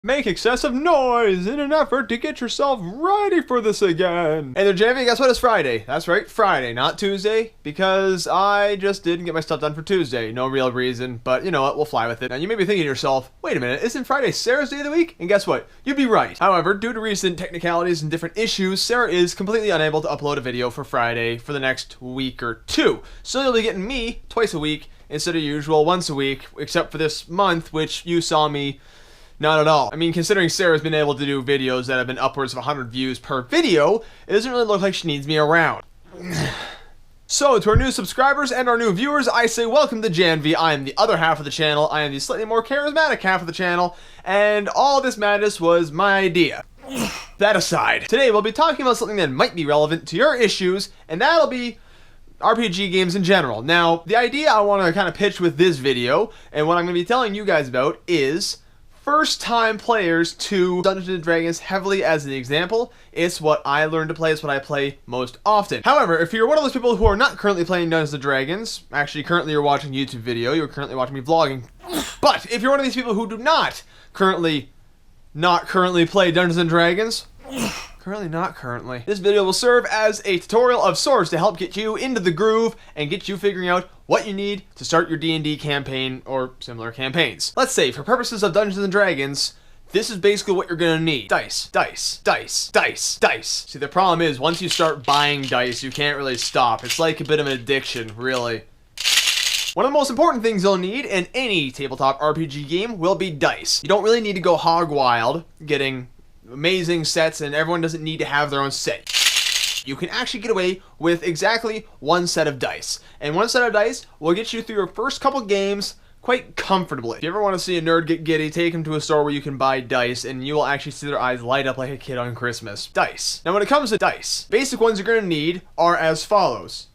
make excessive noise in an effort to get yourself ready for this again. Hey there, Jamie, guess what? It's Friday. That's right, Friday, not Tuesday, because I just didn't get my stuff done for Tuesday. No real reason, but you know what? We'll fly with it. Now, you may be thinking to yourself, wait a minute, isn't Friday Sarah's day of the week? And guess what? You'd be right. However, due to recent technicalities and different issues, Sarah is completely unable to upload a video for Friday for the next week or two. So you'll be getting me twice a week instead of usual once a week, except for this month, which you saw me not at all. I mean, considering Sarah's been able to do videos that have been upwards of 100 views per video, it doesn't really look like she needs me around. So, to our new subscribers and our new viewers, I say welcome to Janvi. I am the other half of the channel. I am the slightly more charismatic half of the channel, and all this madness was my idea. That aside, today we'll be talking about something that might be relevant to your issues, and that'll be RPG games in general. Now, the idea I want to kind of pitch with this video, and what I'm going to be telling you guys about, is first-time players to Dungeons & Dragons heavily as an example. It's what I learned to play, it's what I play most often. However, if you're one of those people who are not currently playing Dungeons & Dragons, actually currently you're watching a YouTube video, you're currently watching me vlogging, but if you're one of these people who do not currently play Dungeons & Dragons, this video will serve as a tutorial of sorts to help get you into the groove and get you figuring out what you need to start your D&D campaign or similar campaigns. Let's say, for purposes of Dungeons & Dragons, this is basically what you're gonna need. Dice, dice, dice, dice, dice. See, the problem is, once you start buying dice, you can't really stop. It's like a bit of an addiction, really. One of the most important things you'll need in any tabletop RPG game will be dice. You don't really need to go hog wild getting amazing sets, and everyone doesn't need to have their own set. You can actually get away with exactly one set of dice, and one set of dice will get you through your first couple games quite comfortably. If you ever want to see a nerd get giddy, take him to a store where you can buy dice, and you will actually see their eyes light up like a kid on Christmas. Dice. Now, when it comes to dice, basic ones you're going to need are as follows.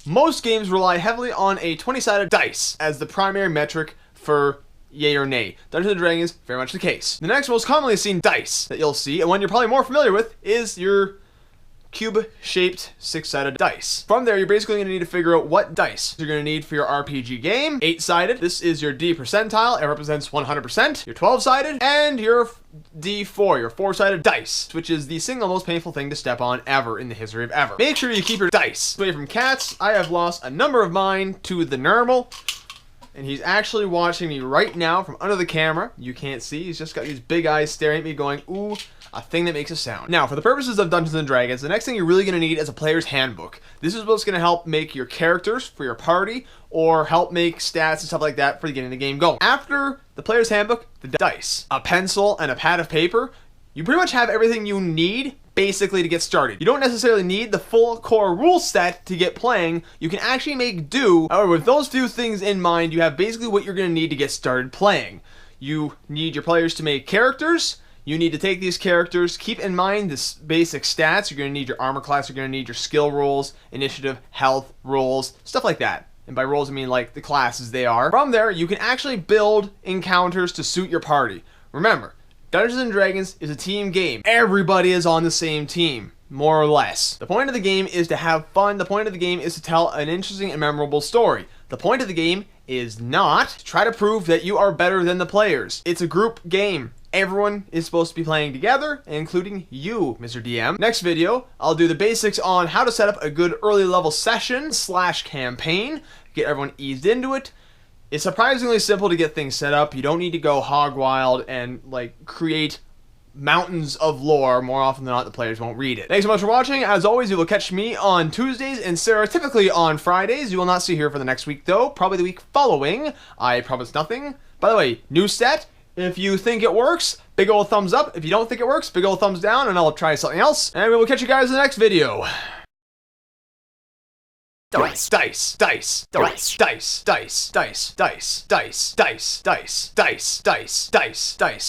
Most games rely heavily on a 20-sided dice as the primary metric for yay or nay. Dungeons & Dragons, very much the case. The next most commonly seen dice that you'll see, and one you're probably more familiar with, is your cube-shaped 6-sided dice. From there, you're basically going to need to figure out what dice you're going to need for your RPG game. 8-sided, this is your D percentile, it represents 100%. Your 12-sided, and your D4, your 4-sided dice, which is the single most painful thing to step on ever in the history of ever. Make sure you keep your dice away from cats. I have lost a number of mine to the Nermal, and he's actually watching me right now from under the camera. You can't see, he's just got these big eyes staring at me going, ooh, a thing that makes a sound. Now, for the purposes of Dungeons & Dragons, the next thing you're really going to need is a player's handbook. This is what's going to help make your characters for your party, or help make stats and stuff like that for getting the game going. After the player's handbook, the dice, a pencil, and a pad of paper, you pretty much have everything you need basically to get started. You don't necessarily need the full core rule set to get playing. You can actually make do. However, with those few things in mind, you have basically what you're going to need to get started playing. You need your players to make characters. You need to take these characters, keep in mind this basic stats. You're going to need your armor class, you're going to need your skill rolls, initiative, health rolls, stuff like that. And by rolls, I mean like the classes they are. From there, you can actually build encounters to suit your party. Remember, Dungeons & Dragons is a team game. Everybody is on the same team, more or less. The point of the game is to have fun. The point of the game is to tell an interesting and memorable story. The point of the game is not to try to prove that you are better than the players. It's a group game. Everyone is supposed to be playing together, including you, Mr. DM. Next video, I'll do the basics on how to set up a good early level session / campaign, get everyone eased into it. It's surprisingly simple to get things set up. You don't need to go hog wild and like create mountains of lore. More often than not, the players won't read it. Thanks so much for watching. As always, you will catch me on Tuesdays and Sarah typically on Fridays. You will not see her for the next week though, probably the week following. I promise nothing. By the way, new set. If you think it works, big old thumbs up. If you don't think it works, big old thumbs down, and I'll try something else. And we will catch you guys in the next video. Dice, dice, dice, dice, dice, dice, dice, dice, dice, dice, dice, dice, dice, dice, dice.